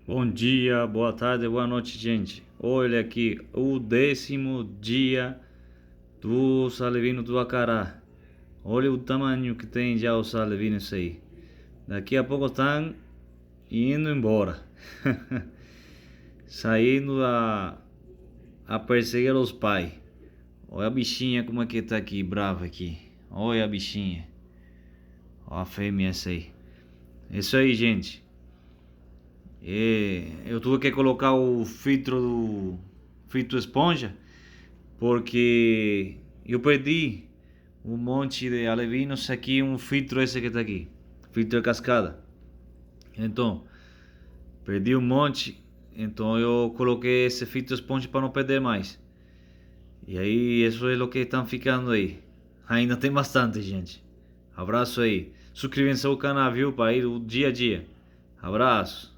Bom dia, boa tarde, boa noite, gente. Olha aqui, o 10º dia dos alevinos do Acará. Olha o tamanho que tem já os alevinos aí. Daqui a pouco estão indo embora. Saindo a perseguir os pais. Olha a bichinha como é que tá aqui, brava aqui. Olha a bichinha. Olha a fêmea essa aí. É isso aí, gente. Eu tive que colocar o filtro esponja porque eu perdi um monte de alevinos aqui, um filtro esse que tá aqui, filtro de cascada. Então, perdi um monte, então eu coloquei esse filtro esponja para não perder mais. E aí, isso é o que estão ficando aí. Ainda tem bastante, gente. Abraço aí. Inscreva-se ao canal, viu, para ir o dia a dia. Abraço.